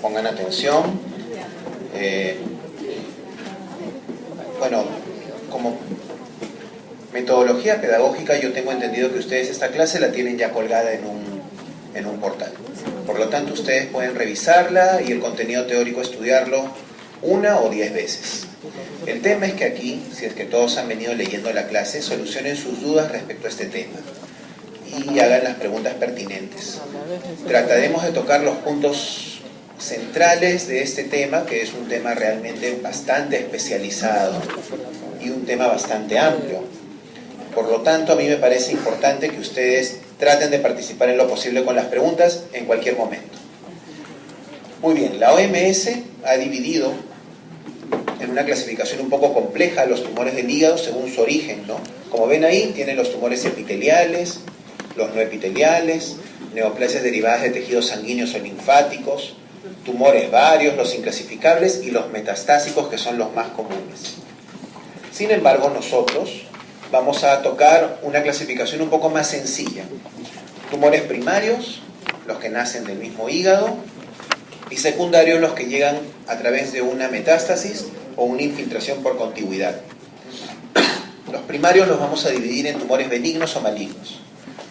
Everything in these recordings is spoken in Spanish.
Pongan atención. Bueno, como metodología pedagógica yo tengo entendido que ustedes esta clase la tienen ya colgada en un portal. Por lo tanto, ustedes pueden revisarla y el contenido teórico estudiarlo 1 o 10 veces. El tema es que aquí, si es que todos han venido leyendo la clase, solucionen sus dudas respecto a este tema y hagan las preguntas pertinentes. Trataremos de tocar los puntos centrales de este tema, que es un tema realmente bastante especializado y un tema bastante amplio. Por lo tanto, a mí me parece importante que ustedes traten de participar en lo posible con las preguntas en cualquier momento. Muy bien, la OMS ha dividido en una clasificación un poco compleja los tumores del hígado según su origen, ¿no? Como ven ahí, tienen los tumores epiteliales, los no epiteliales, neoplasias derivadas de tejidos sanguíneos o linfáticos, tumores varios, los inclasificables y los metastásicos, que son los más comunes. Sin embargo, nosotros vamos a tocar una clasificación un poco más sencilla. Tumores primarios, los que nacen del mismo hígado, y secundarios, los que llegan a través de una metástasis o una infiltración por contigüidad. Los primarios los vamos a dividir en tumores benignos o malignos.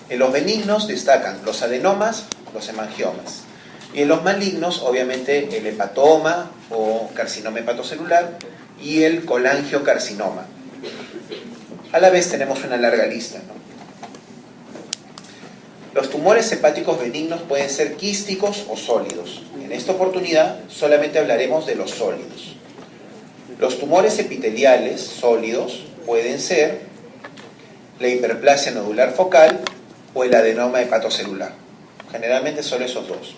En los benignos destacan los adenomas, los hemangiomas. Y en los malignos, obviamente, el hepatoma o carcinoma hepatocelular y el colangiocarcinoma. A la vez tenemos una larga lista, ¿no? Los tumores hepáticos benignos pueden ser quísticos o sólidos. En esta oportunidad solamente hablaremos de los sólidos. Los tumores epiteliales sólidos pueden ser la hiperplasia nodular focal o el adenoma hepatocelular. Generalmente son esos dos.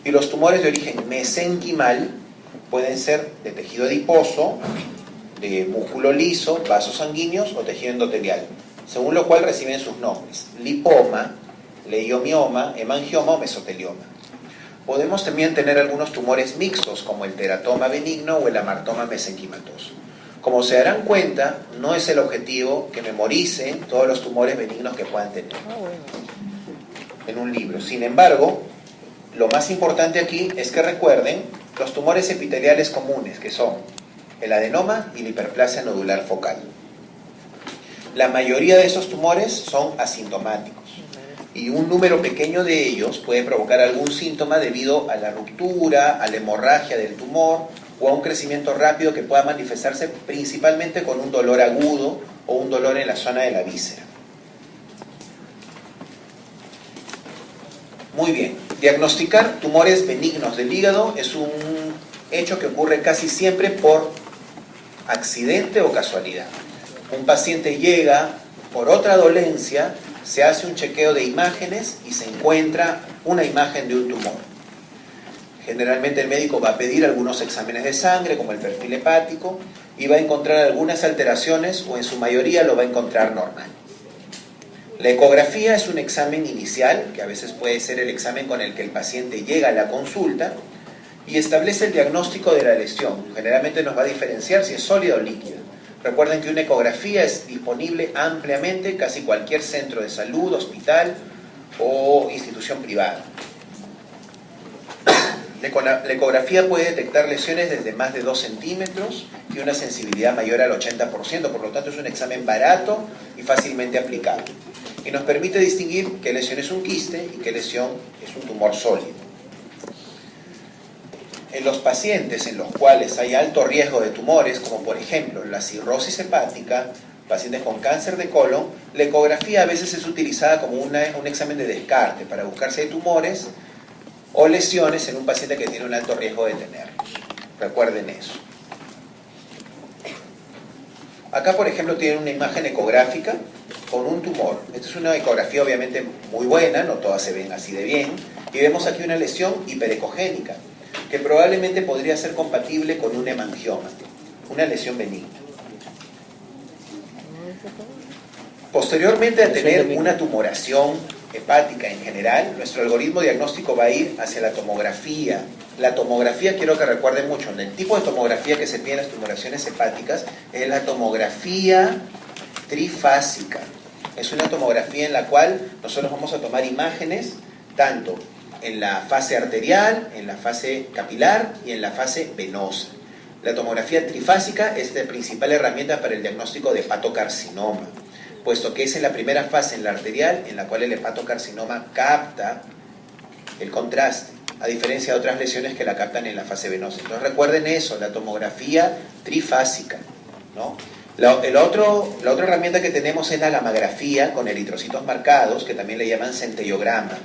Y los tumores de origen mesenquimal pueden ser de tejido adiposo, de músculo liso, vasos sanguíneos o tejido endotelial, según lo cual reciben sus nombres: lipoma, leiomioma, hemangioma o mesotelioma. Podemos también tener algunos tumores mixtos, como el teratoma benigno o el amartoma mesenquimatoso. Como se darán cuenta, no es el objetivo que memoricen todos los tumores benignos que puedan tener en un libro. Sin embargo, lo más importante aquí es que recuerden los tumores epiteliales comunes, que son el adenoma y la hiperplasia nodular focal. La mayoría de esos tumores son asintomáticos y un número pequeño de ellos puede provocar algún síntoma debido a la ruptura, a la hemorragia del tumor o a un crecimiento rápido que pueda manifestarse principalmente con un dolor agudo o un dolor en la zona de la víscera. Muy bien, diagnosticar tumores benignos del hígado es un hecho que ocurre casi siempre por accidente o casualidad. Un paciente llega por otra dolencia, se hace un chequeo de imágenes y se encuentra una imagen de un tumor. Generalmente el médico va a pedir algunos exámenes de sangre, como el perfil hepático, y va a encontrar algunas alteraciones, o en su mayoría lo va a encontrar normal. La ecografía es un examen inicial, que a veces puede ser el examen con el que el paciente llega a la consulta, y establece el diagnóstico de la lesión. Generalmente nos va a diferenciar si es sólida o líquida. Recuerden que una ecografía es disponible ampliamente en casi cualquier centro de salud, hospital o institución privada. La ecografía puede detectar lesiones desde más de 2 centímetros y una sensibilidad mayor al 80%, por lo tanto es un examen barato y fácilmente aplicable. Y nos permite distinguir qué lesión es un quiste y qué lesión es un tumor sólido. En los pacientes en los cuales hay alto riesgo de tumores, como por ejemplo la cirrosis hepática, pacientes con cáncer de colon, la ecografía a veces es utilizada como un examen de descarte para buscar si hay tumores o lesiones en un paciente que tiene un alto riesgo de tenerlos. Recuerden eso. Acá, por ejemplo, tienen una imagen ecográfica con un tumor. Esta es una ecografía obviamente muy buena, no todas se ven así de bien, y vemos aquí una lesión hiperecogénica, que probablemente podría ser compatible con un hemangioma, una lesión benigna. Posteriormente a tener una tumoración hepática en general, nuestro algoritmo diagnóstico va a ir hacia la tomografía. La tomografía, quiero que recuerden mucho, el tipo de tomografía que se pide en las tumoraciones hepáticas es la tomografía trifásica. Es una tomografía en la cual nosotros vamos a tomar imágenes tanto en la fase arterial, en la fase capilar y en la fase venosa. La tomografía trifásica es la principal herramienta para el diagnóstico de hepatocarcinoma, puesto que es en la primera fase, en la arterial, en la cual el hepatocarcinoma capta el contraste, a diferencia de otras lesiones que la captan en la fase venosa. Entonces recuerden eso, la tomografía trifásica, ¿no? La otra herramienta que tenemos es la gammagrafía con eritrocitos marcados, que también le llaman centellograma.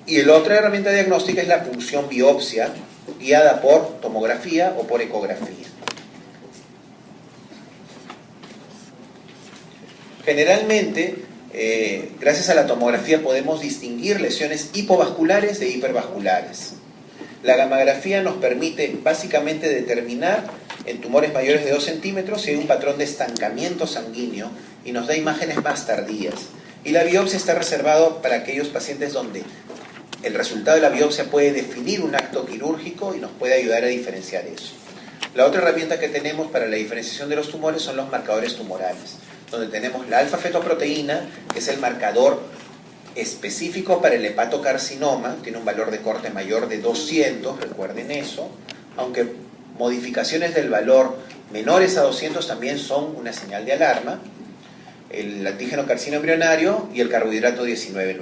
Y la otra herramienta diagnóstica es la punción biopsia, guiada por tomografía o por ecografía. Generalmente, gracias a la tomografía podemos distinguir lesiones hipovasculares de hipervasculares. La gammagrafía nos permite básicamente determinar en tumores mayores de 2 centímetros si hay un patrón de estancamiento sanguíneo y nos da imágenes más tardías. Y la biopsia está reservado para aquellos pacientes donde el resultado de la biopsia puede definir un acto quirúrgico y nos puede ayudar a diferenciar eso. La otra herramienta que tenemos para la diferenciación de los tumores son los marcadores tumorales, donde tenemos la alfa-fetoproteína, que es el marcador específico para el hepatocarcinoma, tiene un valor de corte mayor de 200, recuerden eso, aunque modificaciones del valor menores a 200 también son una señal de alarma, el antígeno carcino embrionario y el carbohidrato 19,9.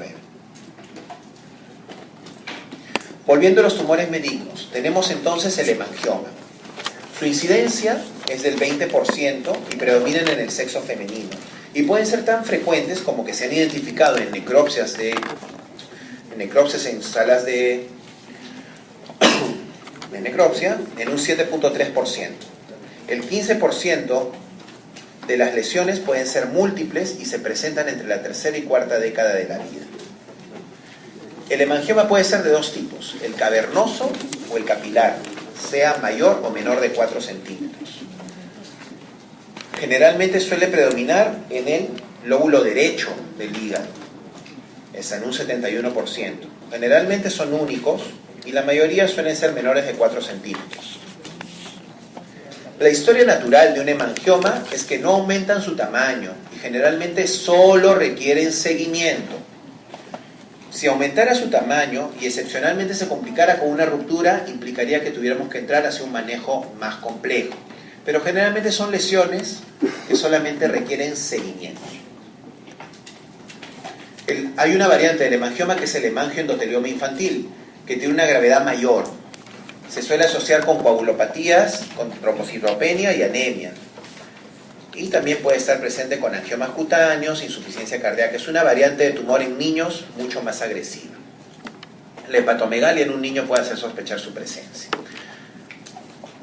Volviendo a los tumores benignos, tenemos entonces el hemangioma. Su incidencia es del 20% y predominan en el sexo femenino. Y pueden ser tan frecuentes como que se han identificado en necropsias en salas de necropsia en un 7,3%. El 15% de las lesiones pueden ser múltiples y se presentan entre la tercera y cuarta década de la vida. El hemangioma puede ser de dos tipos, el cavernoso o el capilar, sea mayor o menor de 4 centímetros. Generalmente suele predominar en el lóbulo derecho del hígado, es en un 71%. Generalmente son únicos y la mayoría suelen ser menores de 4 centímetros. La historia natural de un hemangioma es que no aumentan su tamaño y generalmente solo requieren seguimiento. Si aumentara su tamaño y excepcionalmente se complicara con una ruptura, implicaría que tuviéramos que entrar hacia un manejo más complejo. Pero generalmente son lesiones que solamente requieren seguimiento. Hay una variante del hemangioma que es el hemangioendotelioma infantil, que tiene una gravedad mayor. Se suele asociar con coagulopatías, con trombocitopenia y anemia. Y también puede estar presente con angiomas cutáneos, insuficiencia cardíaca. Es una variante de tumor en niños mucho más agresiva. La hepatomegalia en un niño puede hacer sospechar su presencia.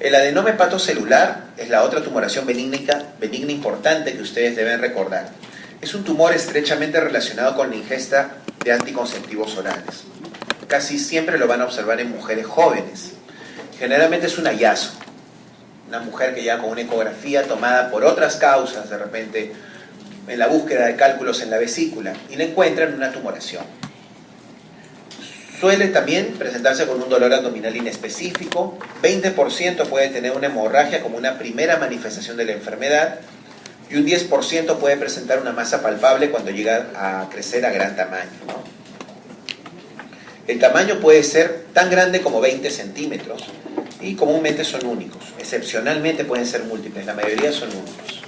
El adenoma hepatocelular es la otra tumoración benigna importante que ustedes deben recordar. Es un tumor estrechamente relacionado con la ingesta de anticonceptivos orales. Casi siempre lo van a observar en mujeres jóvenes. Generalmente es un hallazgo. Una mujer que ya con una ecografía tomada por otras causas, de repente en la búsqueda de cálculos en la vesícula, y le encuentran una tumoración. Suele también presentarse con un dolor abdominal inespecífico, 20% puede tener una hemorragia como una primera manifestación de la enfermedad, y un 10% puede presentar una masa palpable cuando llega a crecer a gran tamaño, ¿no? El tamaño puede ser tan grande como 20 centímetros, y comúnmente son únicos. Excepcionalmente pueden ser múltiples, la mayoría son únicos.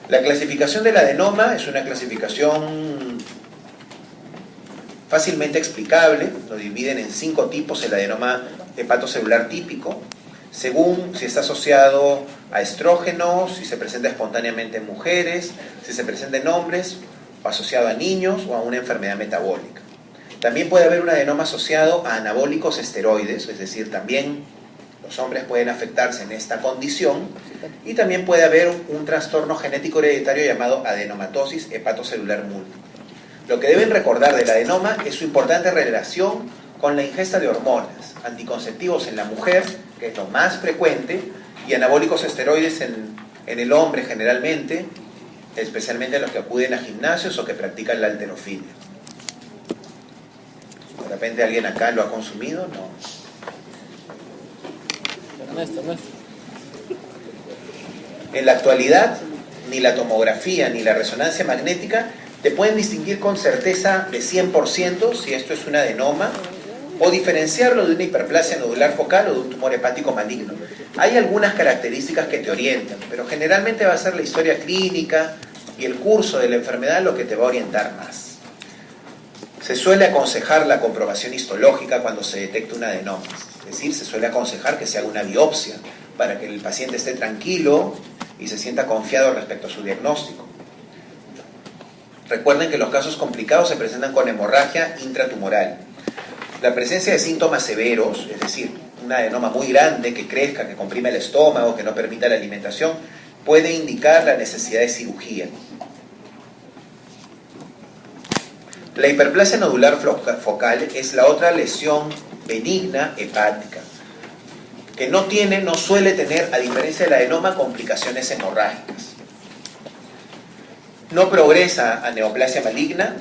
La clasificación del adenoma es una clasificación fácilmente explicable. Lo dividen en 5 tipos el adenoma hepatocelular típico, según si está asociado a estrógenos, si se presenta espontáneamente en mujeres, si se presenta en hombres, o asociado a niños o a una enfermedad metabólica. También puede haber un adenoma asociado a anabólicos esteroides, es decir, también los hombres pueden afectarse en esta condición, y también puede haber un trastorno genético hereditario llamado adenomatosis hepatocelular múltiple. Lo que deben recordar del adenoma es su importante relación con la ingesta de hormonas, anticonceptivos en la mujer, que es lo más frecuente, y anabólicos esteroides en el hombre generalmente, especialmente los que acuden a gimnasios o que practican la halterofilia. ¿De repente alguien acá lo ha consumido? No. En la actualidad, ni la tomografía ni la resonancia magnética Te pueden distinguir con certeza de 100% si esto es un adenoma o diferenciarlo de una hiperplasia nodular focal o de un tumor hepático maligno. Hay algunas características que te orientan, pero generalmente va a ser la historia clínica y el curso de la enfermedad lo que te va a orientar más. Se suele aconsejar la comprobación histológica cuando se detecta un adenoma, es decir, se suele aconsejar que se haga una biopsia para que el paciente esté tranquilo y se sienta confiado respecto a su diagnóstico. Recuerden que los casos complicados se presentan con hemorragia intratumoral. La presencia de síntomas severos, es decir, un adenoma muy grande que crezca, que comprime el estómago, que no permita la alimentación, puede indicar la necesidad de cirugía. La hiperplasia nodular focal es la otra lesión benigna hepática, que no suele tener, a diferencia del adenoma, complicaciones hemorrágicas. No progresa a neoplasia maligna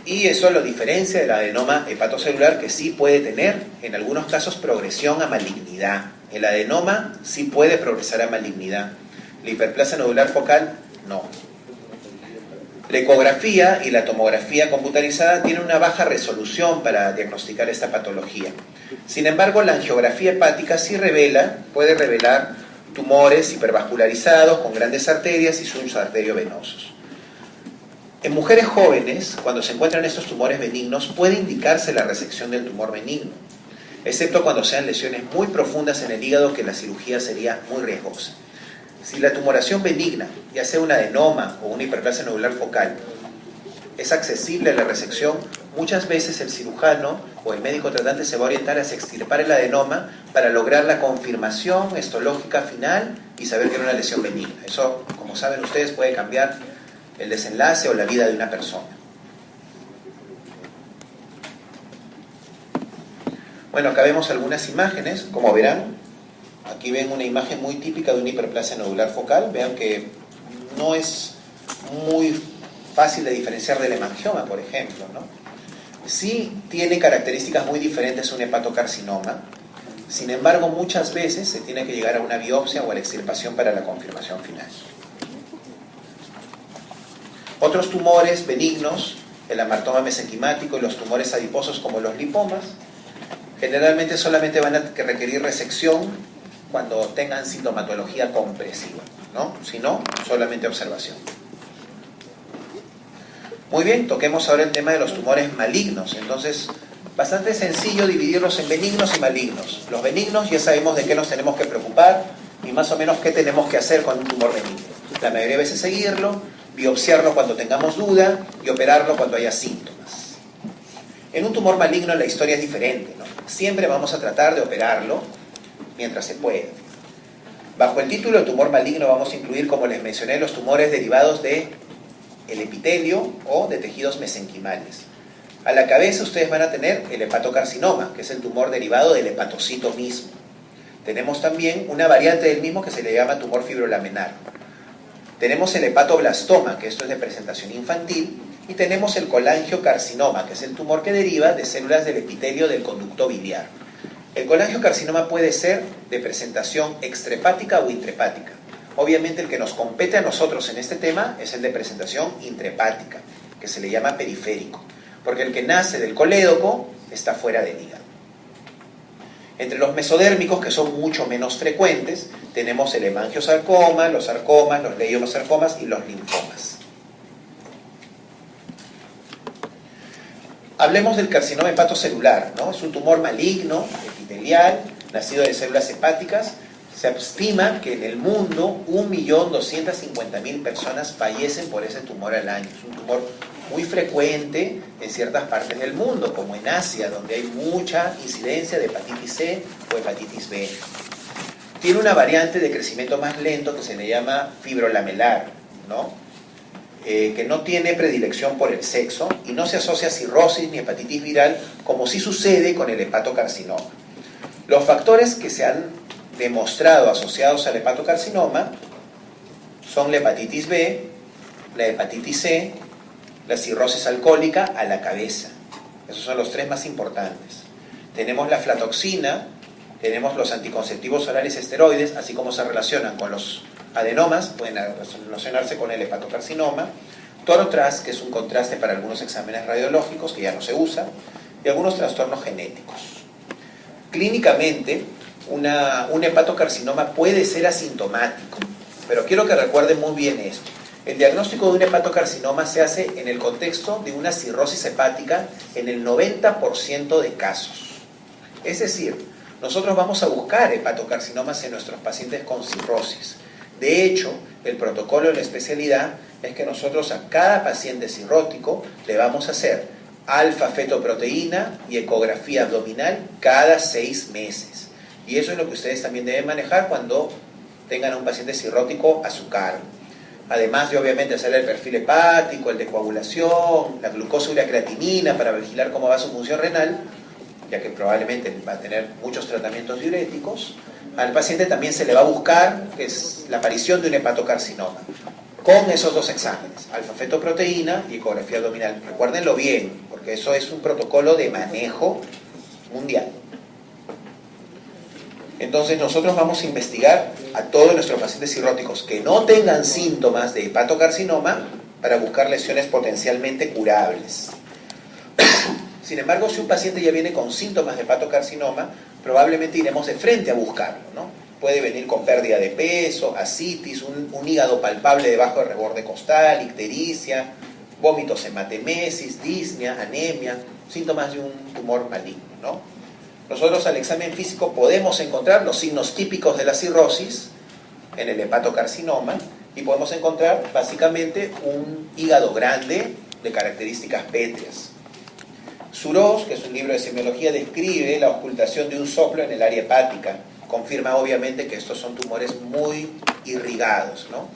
y eso lo diferencia del adenoma hepatocelular, que sí puede tener, en algunos casos, progresión a malignidad. El adenoma sí puede progresar a malignidad. La hiperplasia nodular focal, no. La ecografía y la tomografía computarizada tienen una baja resolución para diagnosticar esta patología. Sin embargo, la angiografía hepática sí puede revelar tumores hipervascularizados con grandes arterias y sus arteriovenosos. En mujeres jóvenes, cuando se encuentran estos tumores benignos, puede indicarse la resección del tumor benigno, excepto cuando sean lesiones muy profundas en el hígado, que la cirugía sería muy riesgosa. Si la tumoración benigna, ya sea un adenoma o una hiperplasia nodular focal, es accesible a la resección, muchas veces el cirujano o el médico tratante se va a orientar hacia extirpar el adenoma para lograr la confirmación histológica final y saber que era una lesión benigna. Eso, como saben ustedes, puede cambiar el desenlace o la vida de una persona. Bueno, acá vemos algunas imágenes, como verán. Aquí ven una imagen muy típica de una hiperplasia nodular focal. Vean que no es muy fácil de diferenciar del hemangioma, por ejemplo, ¿no? Sí tiene características muy diferentes a un hepatocarcinoma. Sin embargo, muchas veces se tiene que llegar a una biopsia o a la extirpación para la confirmación final. Otros tumores benignos, el amartoma mesenquimático y los tumores adiposos como los lipomas, generalmente solamente van a requerir resección cuando tengan sintomatología compresiva, ¿no? Si no, solamente observación. Muy bien, toquemos ahora el tema de los tumores malignos. Entonces, bastante sencillo dividirlos en benignos y malignos. Los benignos ya sabemos de qué nos tenemos que preocupar y más o menos qué tenemos que hacer con un tumor benigno. La mayoría de veces seguirlo, biopsiarlo cuando tengamos duda y operarlo cuando haya síntomas. En un tumor maligno la historia es diferente, ¿no? Siempre vamos a tratar de operarlo mientras se pueda. Bajo el título de tumor maligno vamos a incluir, como les mencioné, los tumores derivados del epitelio o de tejidos mesenquimales. A la cabeza ustedes van a tener el hepatocarcinoma, que es el tumor derivado del hepatocito mismo. Tenemos también una variante del mismo que se le llama tumor fibrolaminar. Tenemos el hepatoblastoma, que esto es de presentación infantil, y tenemos el colangiocarcinoma, que es el tumor que deriva de células del epitelio del conducto biliar. El colangiocarcinoma puede ser de presentación extrahepática o intrahepática. Obviamente el que nos compete a nosotros en este tema es el de presentación intrahepática, que se le llama periférico, porque el que nace del colédoco está fuera del hígado. Entre los mesodérmicos, que son mucho menos frecuentes, tenemos el hemangiosarcoma, los sarcomas, los leiomosarcomas y los linfomas. Hablemos del carcinoma hepatocelular, ¿no? Es un tumor maligno, epitelial, nacido de células hepáticas. Se estima que en el mundo 1.250.000 personas fallecen por ese tumor al año. Es un tumor muy frecuente en ciertas partes del mundo, como en Asia, donde hay mucha incidencia de hepatitis C o hepatitis B. Tiene una variante de crecimiento más lento que se le llama fibrolamelar, ¿no? Que no tiene predilección por el sexo y no se asocia a cirrosis ni hepatitis viral, como sí sucede con el hepatocarcinoma. Los factores que se han demostrado asociados al hepatocarcinoma son la hepatitis B, la hepatitis C, la cirrosis alcohólica a la cabeza. Esos son los tres más importantes. Tenemos la aflatoxina, tenemos los anticonceptivos orales esteroides, así como se relacionan con los adenomas, pueden relacionarse con el hepatocarcinoma. TORO-TRAS, que es un contraste para algunos exámenes radiológicos, que ya no se usa, y algunos trastornos genéticos. Clínicamente, un hepatocarcinoma puede ser asintomático, pero quiero que recuerden muy bien esto. El diagnóstico de un hepatocarcinoma se hace en el contexto de una cirrosis hepática en el 90% de casos. Es decir, nosotros vamos a buscar hepatocarcinomas en nuestros pacientes con cirrosis. De hecho, el protocolo de la especialidad es que nosotros a cada paciente cirrótico le vamos a hacer alfa-fetoproteína y ecografía abdominal cada 6 meses. Y eso es lo que ustedes también deben manejar cuando tengan a un paciente cirrótico a su cargo. Además de obviamente hacer el perfil hepático, el de coagulación, la glucosa y la creatinina para vigilar cómo va su función renal, ya que probablemente va a tener muchos tratamientos diuréticos, al paciente también se le va a buscar, que es la aparición de un hepatocarcinoma, con esos dos exámenes, alfa-fetoproteína y ecografía abdominal. Recuérdenlo bien, porque eso es un protocolo de manejo mundial. Entonces nosotros vamos a investigar a todos nuestros pacientes cirróticos que no tengan síntomas de hepatocarcinoma para buscar lesiones potencialmente curables. Sin embargo, si un paciente ya viene con síntomas de hepatocarcinoma, probablemente iremos de frente a buscarlo, ¿no? Puede venir con pérdida de peso, ascitis, un hígado palpable debajo del reborde costal, ictericia, vómitos hematemesis, disnea, anemia, síntomas de un tumor maligno, ¿no? Nosotros al examen físico podemos encontrar los signos típicos de la cirrosis en el hepatocarcinoma y podemos encontrar básicamente un hígado grande de características pétreas. Suros, que es un libro de semiología, describe la ocultación de un soplo en el área hepática. Confirma obviamente que estos son tumores muy irrigados, ¿no?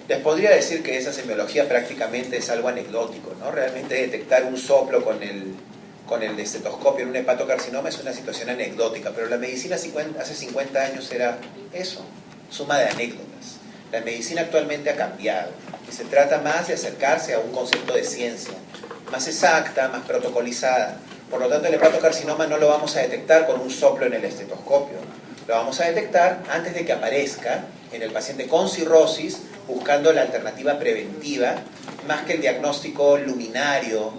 Les podría decir que esa semiología prácticamente es algo anecdótico, ¿no? Realmente detectar un soplo con el estetoscopio en un hepatocarcinoma es una situación anecdótica, pero la medicina hace 50 años era eso, suma de anécdotas. La medicina actualmente ha cambiado y se trata más de acercarse a un concepto de ciencia, más exacta, más protocolizada. Por lo tanto, el hepatocarcinoma no lo vamos a detectar con un soplo en el estetoscopio, lo vamos a detectar antes de que aparezca en el paciente con cirrosis, buscando la alternativa preventiva, más que el diagnóstico luminario,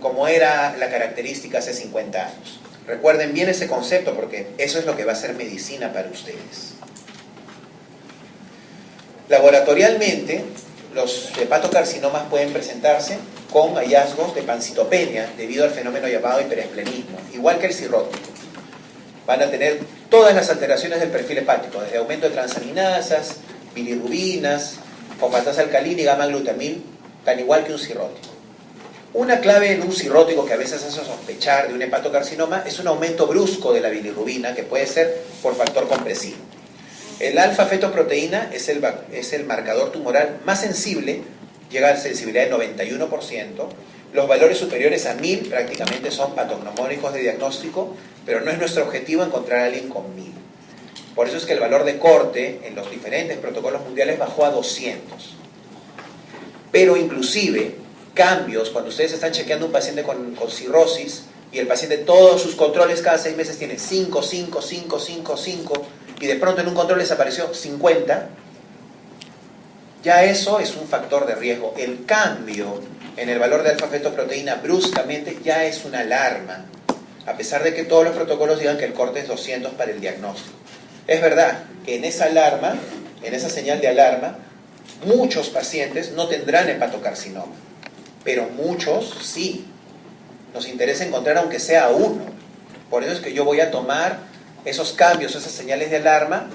como era la característica hace 50 años. Recuerden bien ese concepto porque eso es lo que va a ser medicina para ustedes. Laboratorialmente, los hepatocarcinomas pueden presentarse con hallazgos de pancitopenia debido al fenómeno llamado hiperesplenismo, igual que el cirrótico. Van a tener todas las alteraciones del perfil hepático, desde aumento de transaminasas, bilirrubinas, fosfatasa alcalina y gamma-glutamil, tan igual que un cirrótico. Una clave en un cirrótico que a veces hace sospechar de un hepatocarcinoma es un aumento brusco de la bilirrubina, que puede ser por factor compresivo. El alfa-fetoproteína es el marcador tumoral más sensible, llega a sensibilidad de 91%. Los valores superiores a 1000 prácticamente son patognomónicos de diagnóstico, pero no es nuestro objetivo encontrar a alguien con 1000. Por eso es que el valor de corte en los diferentes protocolos mundiales bajó a 200. Pero inclusive cambios, cuando ustedes están chequeando un paciente con cirrosis y el paciente todos sus controles cada 6 meses tiene 5, 5, 5, 5, 5 y de pronto en un control les apareció 50, ya eso es un factor de riesgo. El cambio en el valor de alfa-fetoproteína bruscamente ya es una alarma, a pesar de que todos los protocolos digan que el corte es 200 para el diagnóstico. Es verdad que en esa alarma, en esa señal de alarma, muchos pacientes no tendrán hepatocarcinoma, pero muchos sí. Nos interesa encontrar aunque sea uno. Por eso es que yo voy a tomar esos cambios, esas señales de alarma,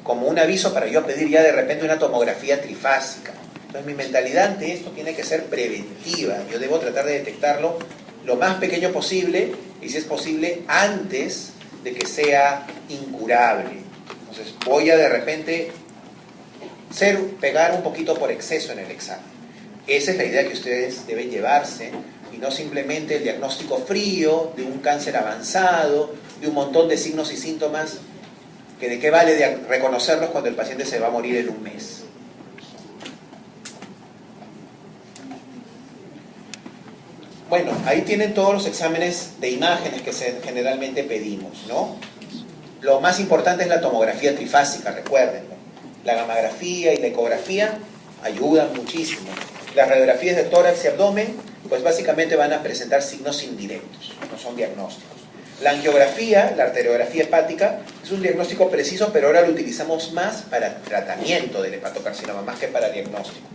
como un aviso para yo pedir ya de repente una tomografía trifásica. Entonces mi mentalidad ante esto tiene que ser preventiva. Yo debo tratar de detectarlo lo más pequeño posible y si es posible antes de que sea incurable. Entonces voy a de repente pegar un poquito por exceso en el examen. Esa es la idea que ustedes deben llevarse y no simplemente el diagnóstico frío de un cáncer avanzado, de un montón de signos y síntomas que de qué vale reconocerlos cuando el paciente se va a morir en un mes. Bueno, ahí tienen todos los exámenes de imágenes que generalmente pedimos, ¿no? Lo más importante es la tomografía trifásica, recuérdenlo. La gammagrafía y la ecografía ayudan muchísimo. Las radiografías de tórax y abdomen, pues básicamente van a presentar signos indirectos, no son diagnósticos. La angiografía, la arteriografía hepática, es un diagnóstico preciso, pero ahora lo utilizamos más para tratamiento del hepatocarcinoma, más que para diagnóstico.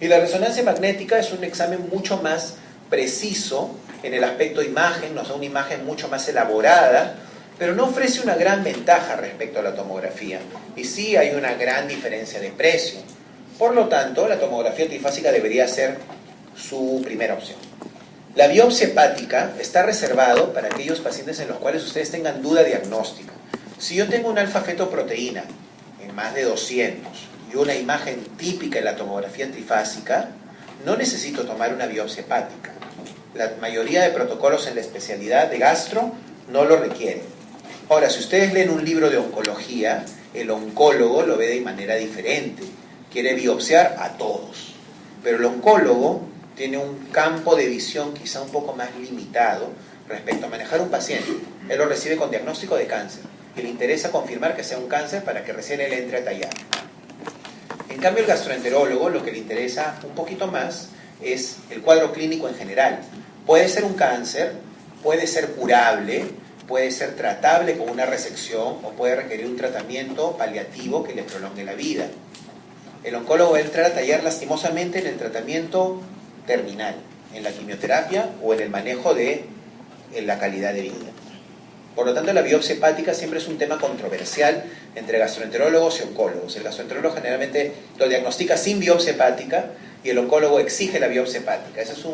Y la resonancia magnética es un examen mucho más preciso en el aspecto de imagen, nos da una imagen mucho más elaborada, pero no ofrece una gran ventaja respecto a la tomografía. Y sí hay una gran diferencia de precio. Por lo tanto, la tomografía trifásica debería ser su primera opción. La biopsia hepática está reservado para aquellos pacientes en los cuales ustedes tengan duda diagnóstica. Si yo tengo una alfa-fetoproteína en más de 200 y una imagen típica en la tomografía trifásica, no necesito tomar una biopsia hepática. La mayoría de protocolos en la especialidad de gastro no lo requieren. Ahora, si ustedes leen un libro de oncología, el oncólogo lo ve de manera diferente. Quiere biopsiar a todos. Pero el oncólogo tiene un campo de visión quizá un poco más limitado respecto a manejar un paciente. Él lo recibe con diagnóstico de cáncer y le interesa confirmar que sea un cáncer para que recién él entre a tallar. En cambio, el gastroenterólogo lo que le interesa un poquito más es el cuadro clínico en general. Puede ser un cáncer, puede ser curable, puede ser tratable con una resección o puede requerir un tratamiento paliativo que le prolongue la vida. El oncólogo va a entrar a tallar lastimosamente en el tratamiento terminal, en la quimioterapia o en el manejo de la calidad de vida. Por lo tanto, la biopsia hepática siempre es un tema controversial entre gastroenterólogos y oncólogos. El gastroenterólogo generalmente lo diagnostica sin biopsia hepática y el oncólogo exige la biopsia hepática. Esa es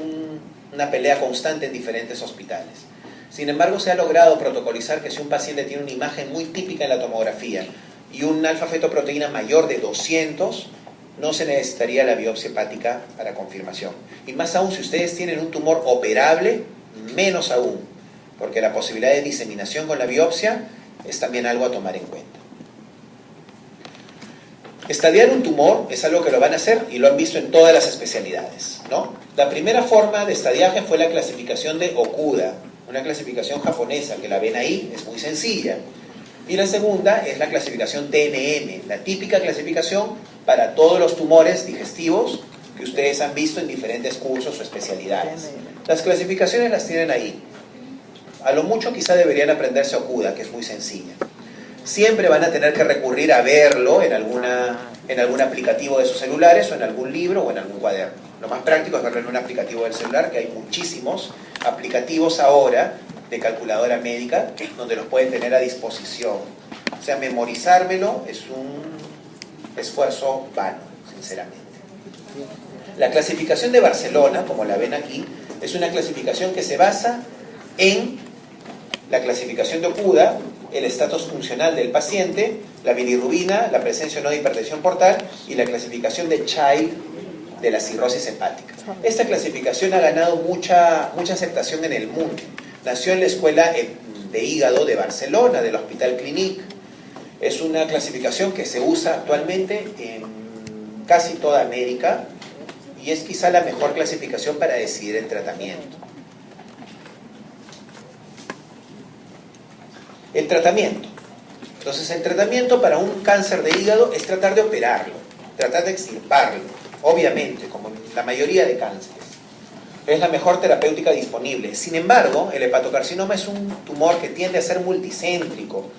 una pelea constante en diferentes hospitales. Sin embargo, se ha logrado protocolizar que si un paciente tiene una imagen muy típica en la tomografía y un alfa-fetoproteína mayor de 200, no se necesitaría la biopsia hepática para confirmación. Y más aún, si ustedes tienen un tumor operable, menos aún, porque la posibilidad de diseminación con la biopsia es también algo a tomar en cuenta. Estadiar un tumor es algo que lo van a hacer y lo han visto en todas las especialidades, ¿no? La primera forma de estadiaje fue la clasificación de Okuda, una clasificación japonesa que la ven ahí, es muy sencilla. Y la segunda es la clasificación TNM, la típica clasificación para todos los tumores digestivos que ustedes han visto en diferentes cursos o especialidades. Las clasificaciones las tienen ahí. A lo mucho quizá deberían aprenderse Okuda, que es muy sencilla. Siempre van a tener que recurrir a verlo en algún aplicativo de sus celulares o en algún libro o en algún cuaderno. Lo más práctico es verlo en un aplicativo del celular, que hay muchísimos aplicativos ahora de calculadora médica donde los pueden tener a disposición. O sea, memorizármelo es un esfuerzo vano, sinceramente. La clasificación de Barcelona, como la ven aquí, es una clasificación que se basa en la clasificación de Okuda, el estatus funcional del paciente, la bilirrubina, la presencia o no de hipertensión portal y la clasificación de Child de la cirrosis hepática. Esta clasificación ha ganado mucha aceptación en el mundo. Nació en la Escuela de Hígado de Barcelona, del Hospital Clínic. Es una clasificación que se usa actualmente en casi toda América y es quizá la mejor clasificación para decidir el tratamiento. El tratamiento. Entonces, el tratamiento para un cáncer de hígado es tratar de operarlo, tratar de extirparlo, obviamente, como en la mayoría de cánceres. Es la mejor terapéutica disponible. Sin embargo, el hepatocarcinoma es un tumor que tiende a ser multicéntrico,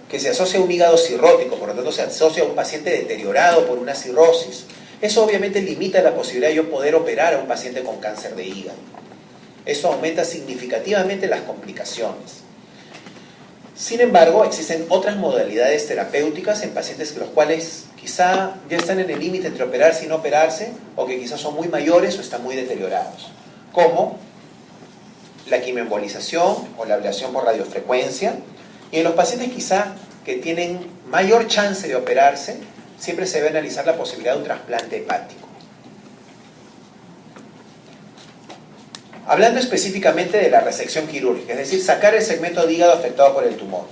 que se asocia a un hígado cirrótico, por lo tanto se asocia a un paciente deteriorado por una cirrosis. Eso obviamente limita la posibilidad de yo poder operar a un paciente con cáncer de hígado. Eso aumenta significativamente las complicaciones. Sin embargo, existen otras modalidades terapéuticas en pacientes los cuales quizá ya están en el límite entre operarse y no operarse, o que quizás son muy mayores o están muy deteriorados, como la quimioembolización o la ablación por radiofrecuencia. Y en los pacientes quizá que tienen mayor chance de operarse, siempre se debe analizar la posibilidad de un trasplante hepático. Hablando específicamente de la resección quirúrgica, es decir, sacar el segmento de hígado afectado por el tumor.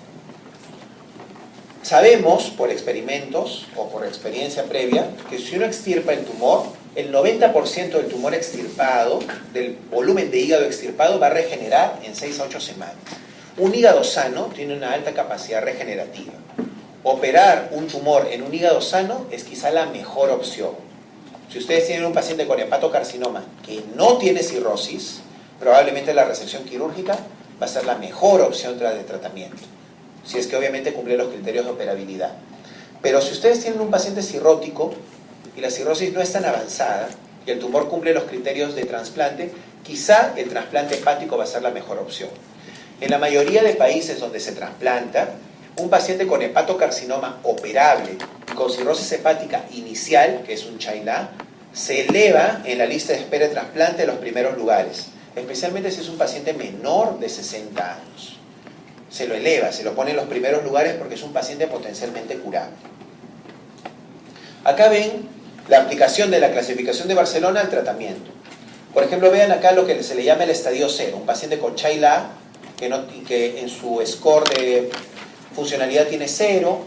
Sabemos por experimentos o por experiencia previa que si uno extirpa el tumor, el 90% del tumor extirpado, del volumen de hígado extirpado, va a regenerar en 6 a 8 semanas. Un hígado sano tiene una alta capacidad regenerativa. Operar un tumor en un hígado sano es quizá la mejor opción. Si ustedes tienen un paciente con hepatocarcinoma que no tiene cirrosis, probablemente la resección quirúrgica va a ser la mejor opción de tratamiento, si es que obviamente cumple los criterios de operabilidad. Pero si ustedes tienen un paciente cirrótico y la cirrosis no es tan avanzada y el tumor cumple los criterios de trasplante, quizá el trasplante hepático va a ser la mejor opción. En la mayoría de países donde se trasplanta, un paciente con hepatocarcinoma operable y con cirrosis hepática inicial, que es un CHAI-LA, se eleva en la lista de espera de trasplante de los primeros lugares, especialmente si es un paciente menor de 60 años. Se lo eleva, se lo pone en los primeros lugares porque es un paciente potencialmente curable. Acá ven la aplicación de la clasificación de Barcelona al tratamiento. Por ejemplo, vean acá lo que se le llama el estadio 0, un paciente con CHAI-LA que en su score de funcionalidad tiene 0,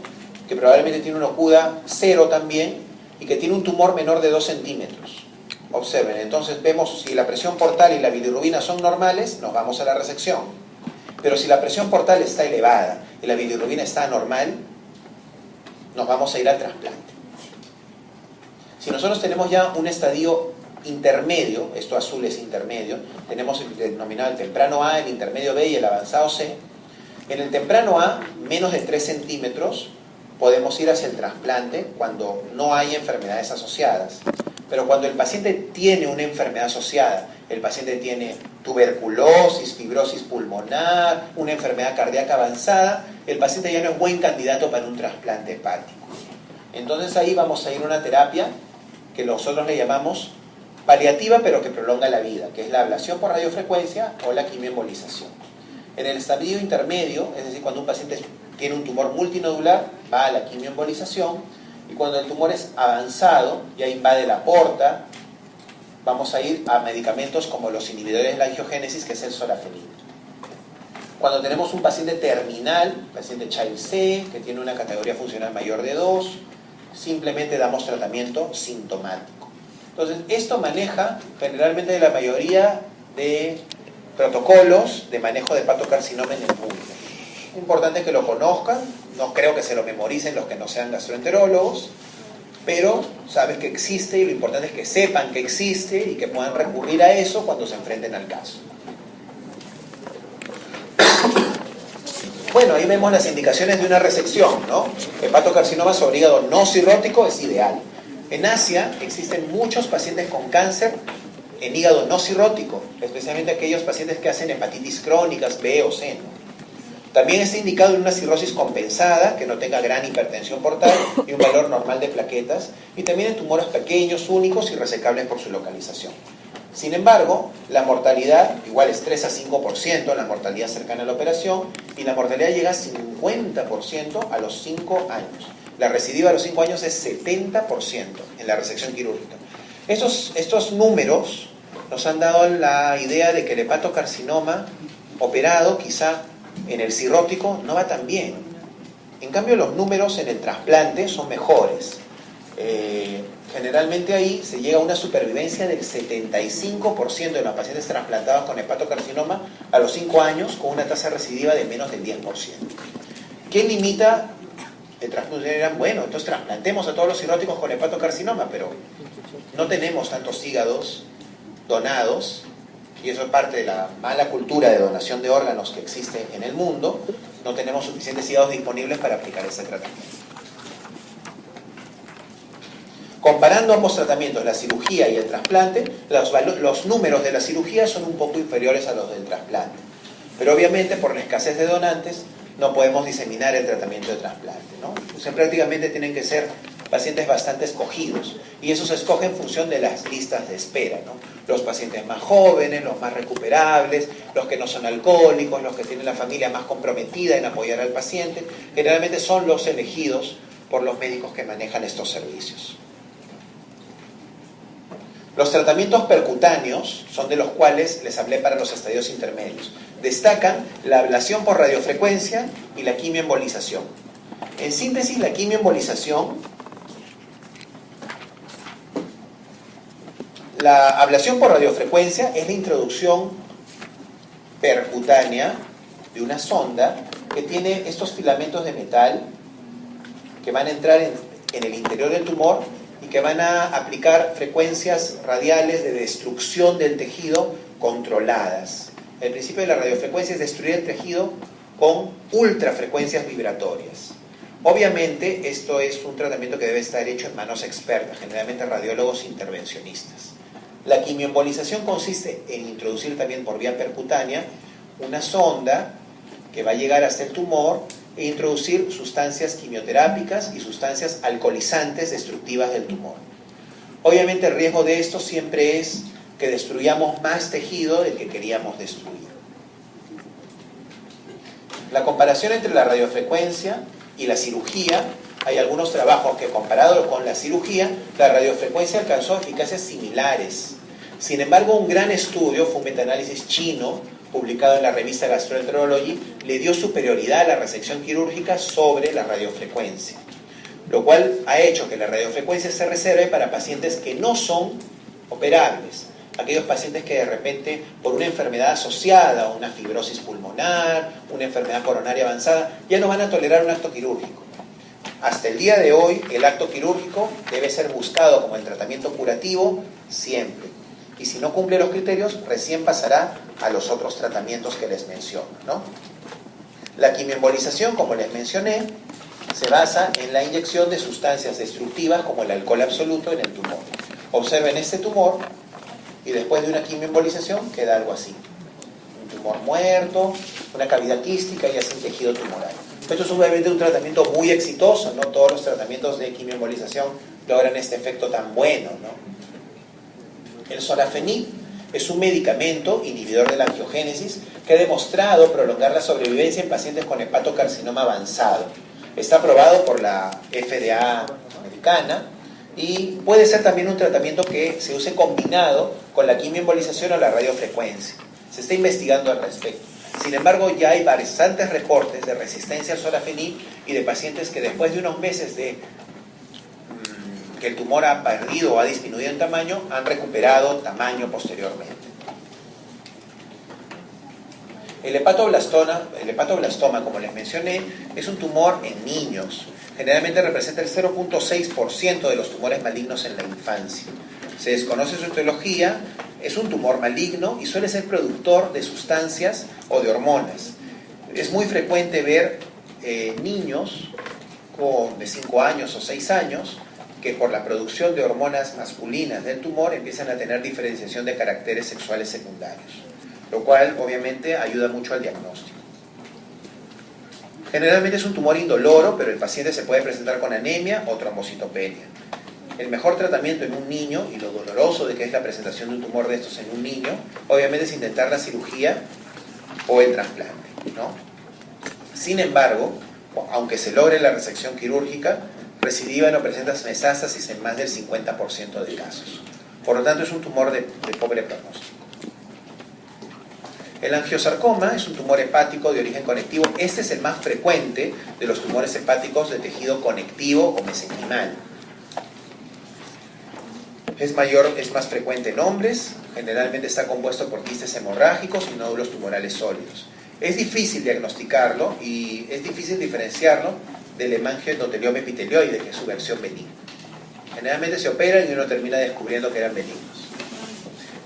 que probablemente tiene una OCUDA 0 también, y que tiene un tumor menor de 2 centímetros. Observen, entonces vemos si la presión portal y la bilirrubina son normales, nos vamos a la resección. Pero si la presión portal está elevada y la bilirrubina está anormal, nos vamos a ir al trasplante. Si nosotros tenemos ya un estadio intermedio, esto azul es intermedio, tenemos el denominado el temprano A, el intermedio B y el avanzado C. En el temprano A, menos de 3 centímetros, podemos ir hacia el trasplante cuando no hay enfermedades asociadas. Pero cuando el paciente tiene una enfermedad asociada, el paciente tiene tuberculosis, fibrosis pulmonar, una enfermedad cardíaca avanzada, el paciente ya no es buen candidato para un trasplante hepático. Entonces ahí vamos a ir a una terapia que nosotros le llamamos paliativa pero que prolonga la vida, que es la ablación por radiofrecuencia o la quimioembolización. En el estadio intermedio, es decir, cuando un paciente tiene un tumor multinodular, va a la quimioembolización, y cuando el tumor es avanzado, ya invade la porta, vamos a ir a medicamentos como los inhibidores de la angiogénesis, que es el sorafenib. Cuando tenemos un paciente terminal, paciente CHAI-C, que tiene una categoría funcional mayor de 2, simplemente damos tratamiento sintomático. Entonces, esto maneja generalmente la mayoría de protocolos de manejo de hepatocarcinoma en el mundo. Es importante que lo conozcan, no creo que se lo memoricen los que no sean gastroenterólogos, pero sabes que existe y lo importante es que sepan que existe y que puedan recurrir a eso cuando se enfrenten al caso. Bueno, ahí vemos las indicaciones de una resección, ¿no? Hepatocarcinoma sobre hígado no cirrótico es ideal. En Asia existen muchos pacientes con cáncer en hígado no cirrótico, especialmente aquellos pacientes que hacen hepatitis crónicas B o C, ¿no? También está indicado en una cirrosis compensada, que no tenga gran hipertensión portal y un valor normal de plaquetas, y también en tumores pequeños, únicos y resecables por su localización. Sin embargo, la mortalidad igual es 3 a 5%, la mortalidad cercana a la operación, y la mortalidad llega a 50% a los 5 años. La recidiva a los 5 años es 70% en la resección quirúrgica. Estos números nos han dado la idea de que el hepatocarcinoma operado, quizá en el cirrótico, no va tan bien. En cambio, los números en el trasplante son mejores. Generalmente ahí se llega a una supervivencia del 75% de los pacientes trasplantados con hepatocarcinoma a los 5 años, con una tasa recidiva de menos del 10%. ¿Qué limita el trasplante? Bueno, entonces trasplantemos a todos los cirróticos con hepatocarcinoma, pero no tenemos tantos hígados donados, y eso es parte de la mala cultura de donación de órganos que existe en el mundo. No tenemos suficientes hígados disponibles para aplicar ese tratamiento. Comparando ambos tratamientos, la cirugía y el trasplante, los números de la cirugía son un poco inferiores a los del trasplante. Pero obviamente por la escasez de donantes no podemos diseminar el tratamiento de trasplante, ¿no? O sea, prácticamente tienen que ser pacientes bastante escogidos, y eso se escoge en función de las listas de espera, ¿no? Los pacientes más jóvenes, los más recuperables, los que no son alcohólicos, los que tienen la familia más comprometida en apoyar al paciente, generalmente son los elegidos por los médicos que manejan estos servicios. Los tratamientos percutáneos son de los cuales les hablé para los estadios intermedios. Destacan la ablación por radiofrecuencia y la quimioembolización. En síntesis, la quimioembolización, la ablación por radiofrecuencia es la introducción percutánea de una sonda que tiene estos filamentos de metal que van a entrar en el interior del tumor y que van a aplicar frecuencias radiales de destrucción del tejido controladas. El principio de la radiofrecuencia es destruir el tejido con ultrafrecuencias vibratorias. Obviamente esto es un tratamiento que debe estar hecho en manos expertas, generalmente radiólogos intervencionistas. La quimioembolización consiste en introducir también por vía percutánea una sonda que va a llegar hasta el tumor e introducir sustancias quimioterápicas y sustancias alcoholizantes destructivas del tumor. Obviamente el riesgo de esto siempre es que destruyamos más tejido del que queríamos destruir. La comparación entre la radiofrecuencia y la cirugía, hay algunos trabajos que comparado con la cirugía, la radiofrecuencia alcanzó eficacias similares. Sin embargo, un gran estudio, fue un metaanálisis chino, publicado en la revista Gastroenterology, le dio superioridad a la resección quirúrgica sobre la radiofrecuencia, lo cual ha hecho que la radiofrecuencia se reserve para pacientes que no son operables, aquellos pacientes que de repente por una enfermedad asociada a una fibrosis pulmonar, una enfermedad coronaria avanzada, ya no van a tolerar un acto quirúrgico. Hasta el día de hoy, el acto quirúrgico debe ser buscado como el tratamiento curativo siempre. Y si no cumple los criterios, recién pasará a los otros tratamientos que les menciono, ¿no? La quimioembolización, como les mencioné, se basa en la inyección de sustancias destructivas como el alcohol absoluto en el tumor. Observen este tumor y después de una quimioembolización queda algo así. Un tumor muerto, una cavidad quística y así tejido tumoral. Esto es obviamente un tratamiento muy exitoso, no todos los tratamientos de quimioembolización logran este efecto tan bueno, ¿no? El sorafenib es un medicamento inhibidor de la angiogénesis que ha demostrado prolongar la sobrevivencia en pacientes con hepatocarcinoma avanzado. Está aprobado por la FDA americana y puede ser también un tratamiento que se use combinado con la quimioembolización o la radiofrecuencia. Se está investigando al respecto. Sin embargo, ya hay bastantes reportes de resistencia al sorafenib y de pacientes que después de unos meses de que el tumor ha perdido o ha disminuido en tamaño, han recuperado tamaño posteriormente. El hepatoblastoma, como les mencioné, es un tumor en niños. Generalmente representa el 0.6% de los tumores malignos en la infancia. Se desconoce su etiología, es un tumor maligno y suele ser productor de sustancias o de hormonas. Es muy frecuente ver niños de 5 años o 6 años que por la producción de hormonas masculinas del tumor empiezan a tener diferenciación de caracteres sexuales secundarios, lo cual obviamente ayuda mucho al diagnóstico. Generalmente es un tumor indoloro, pero el paciente se puede presentar con anemia o trombocitopenia. El mejor tratamiento en un niño, y lo doloroso de que es la presentación de un tumor de estos en un niño, obviamente es intentar la cirugía o el trasplante, ¿no? Sin embargo, aunque se logre la resección quirúrgica, recidiva no presenta metástasis en más del 50% de casos. Por lo tanto, es un tumor de pobre pronóstico. El angiosarcoma es un tumor hepático de origen conectivo. Este es el más frecuente de los tumores hepáticos de tejido conectivo o mesenquimal. Es más frecuente en hombres, generalmente está compuesto por quistes hemorrágicos y nódulos tumorales sólidos. Es difícil diagnosticarlo y es difícil diferenciarlo del hemangioendotelioma epitelioide, que es su versión benigna. Generalmente se operan y uno termina descubriendo que eran benignos.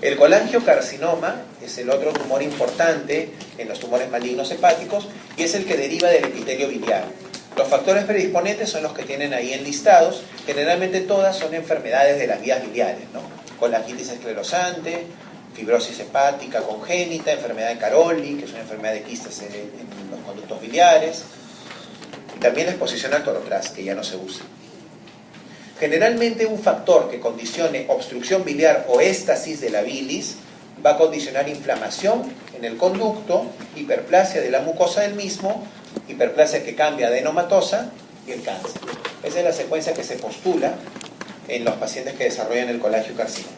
El colangiocarcinoma es el otro tumor importante en los tumores malignos hepáticos y es el que deriva del epitelio biliar. Los factores predisponentes son los que tienen ahí enlistados. Generalmente todas son enfermedades de las vías biliares, ¿no? Colangitis esclerosante, fibrosis hepática congénita, enfermedad de Caroli, que es una enfermedad de quistes en los conductos biliares, y también la exposición al toropraz, que ya no se usa. Generalmente un factor que condicione obstrucción biliar o éstasis de la bilis va a condicionar inflamación en el conducto, hiperplasia de la mucosa del mismo, hiperplasia que cambia a adenomatosa y el cáncer. Esa es la secuencia que se postula en los pacientes que desarrollan el colangiocarcinoma.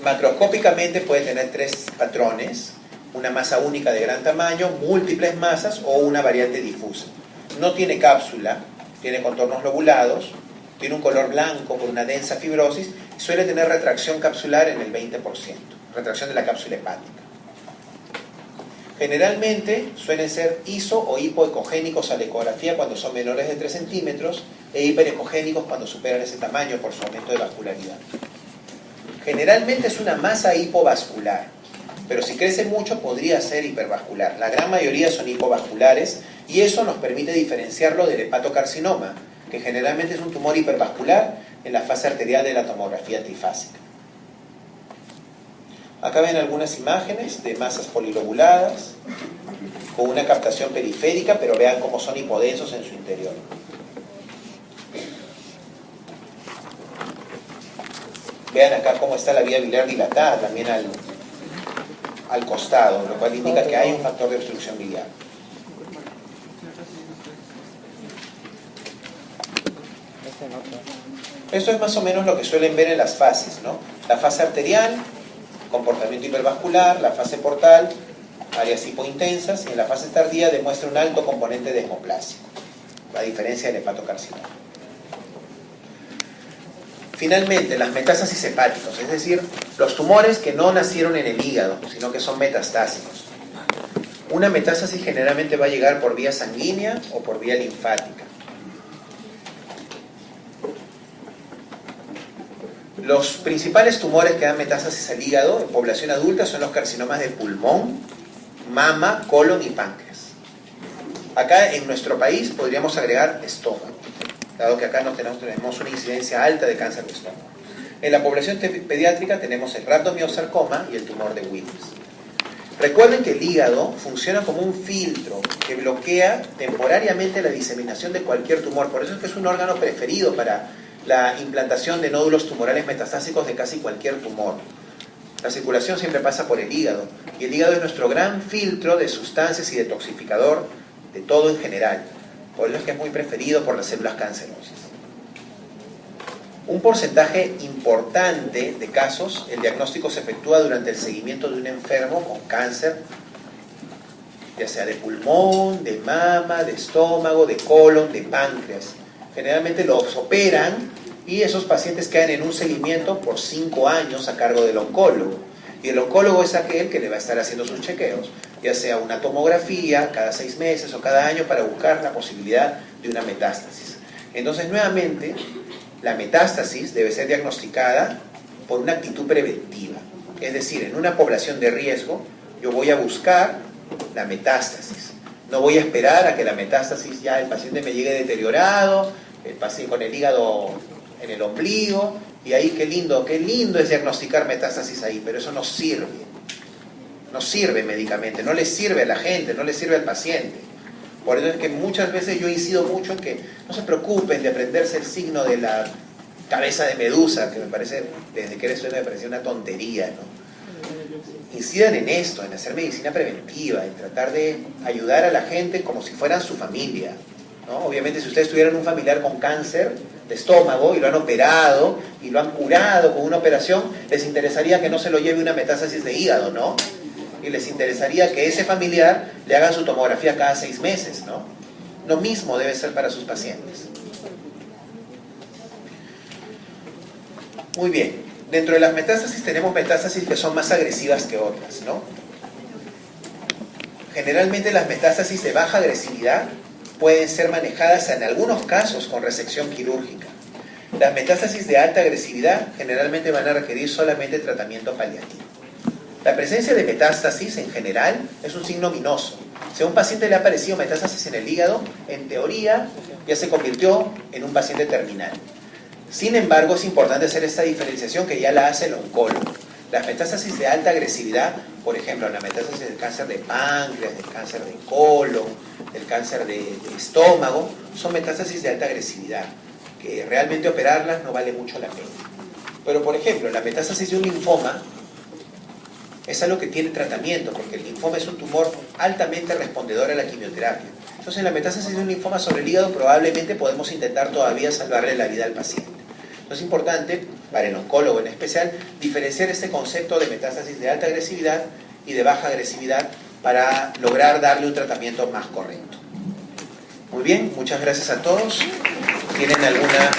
Macroscópicamente puede tener 3 patrones: una masa única de gran tamaño, múltiples masas o una variante difusa. No tiene cápsula, tiene contornos lobulados, tiene un color blanco por una densa fibrosis y suele tener retracción capsular en el 20%, retracción de la cápsula hepática. Generalmente suelen ser iso o hipoecogénicos a la ecografía cuando son menores de 3 centímetros, e hiperecogénicos cuando superan ese tamaño por su aumento de vascularidad. Generalmente es una masa hipovascular, pero si crece mucho podría ser hipervascular. La gran mayoría son hipovasculares y eso nos permite diferenciarlo del hepatocarcinoma, que generalmente es un tumor hipervascular en la fase arterial de la tomografía trifásica. Acá ven algunas imágenes de masas polilobuladas con una captación periférica, pero vean cómo son hipodensos en su interior. Vean acá cómo está la vía biliar dilatada también al costado, lo cual indica que hay un factor de obstrucción biliar. Esto es más o menos lo que suelen ver en las fases, ¿no? La fase arterial, comportamiento hipervascular; la fase portal, áreas hipointensas; y en la fase tardía demuestra un alto componente desmoplásico, a diferencia del hepatocarcinoma. Finalmente, las metástasis hepáticos, es decir, los tumores que no nacieron en el hígado, sino que son metastásicos. Una metástasis generalmente va a llegar por vía sanguínea o por vía linfática. Los principales tumores que dan metástasis al hígado en población adulta son los carcinomas de pulmón, mama, colon y páncreas. Acá en nuestro país podríamos agregar estómago, dado que acá tenemos una incidencia alta de cáncer de estómago. En la población pediátrica tenemos el rhabdomiosarcoma y el tumor de Willis. Recuerden que el hígado funciona como un filtro que bloquea temporariamente la diseminación de cualquier tumor. Por eso es que es un órgano preferido para la implantación de nódulos tumorales metastásicos de casi cualquier tumor. La circulación siempre pasa por el hígado, y el hígado es nuestro gran filtro de sustancias y detoxificador de todo en general. Por eso es que es muy preferido por las células cancerosas. Un porcentaje importante de casos, el diagnóstico se efectúa durante el seguimiento de un enfermo con cáncer, ya sea de pulmón, de mama, de estómago, de colon, de páncreas. Generalmente los operan y esos pacientes quedan en un seguimiento por 5 años a cargo del oncólogo. Y el oncólogo es aquel que le va a estar haciendo sus chequeos, ya sea una tomografía cada 6 meses o cada año, para buscar la posibilidad de una metástasis. Entonces, nuevamente, la metástasis debe ser diagnosticada por una actitud preventiva. Es decir, en una población de riesgo, yo voy a buscar la metástasis. No voy a esperar a que la metástasis ya el paciente me llegue deteriorado, el paciente con el hígado en el ombligo, y ahí qué lindo es diagnosticar metástasis ahí, pero eso no sirve. No sirve médicamente, no le sirve a la gente, no le sirve al paciente. Por eso es que muchas veces yo incido mucho en que no se preocupen de aprenderse el signo de la cabeza de medusa, que me parece, desde que eres suena me parecía una tontería, ¿no? Incidan en esto, en hacer medicina preventiva, en tratar de ayudar a la gente como si fueran su familia, ¿no? Obviamente, si ustedes tuvieran un familiar con cáncer de estómago y lo han operado y lo han curado con una operación, les interesaría que no se lo lleve una metástasis de hígado, ¿no? Y les interesaría que ese familiar le hagan su tomografía cada 6 meses, ¿no? Lo mismo debe ser para sus pacientes. Muy bien. Dentro de las metástasis tenemos metástasis que son más agresivas que otras, ¿no? Generalmente las metástasis de baja agresividad pueden ser manejadas en algunos casos con resección quirúrgica. Las metástasis de alta agresividad generalmente van a requerir solamente tratamiento paliativo. La presencia de metástasis en general es un signo ominoso. Si a un paciente le ha aparecido metástasis en el hígado, en teoría ya se convirtió en un paciente terminal. Sin embargo, es importante hacer esta diferenciación que ya la hace el oncólogo. Las metástasis de alta agresividad, por ejemplo, la metástasis del cáncer de páncreas, del cáncer de colon, del cáncer de estómago, son metástasis de alta agresividad, que realmente operarlas no vale mucho la pena. Pero, por ejemplo, la metástasis de un linfoma es algo que tiene tratamiento, porque el linfoma es un tumor altamente respondedor a la quimioterapia. Entonces, en la metástasis de un linfoma sobre el hígado probablemente podemos intentar todavía salvarle la vida al paciente. Es importante, para el oncólogo en especial, diferenciar este concepto de metástasis de alta agresividad y de baja agresividad para lograr darle un tratamiento más correcto. Muy bien, muchas gracias a todos. ¿Tienen alguna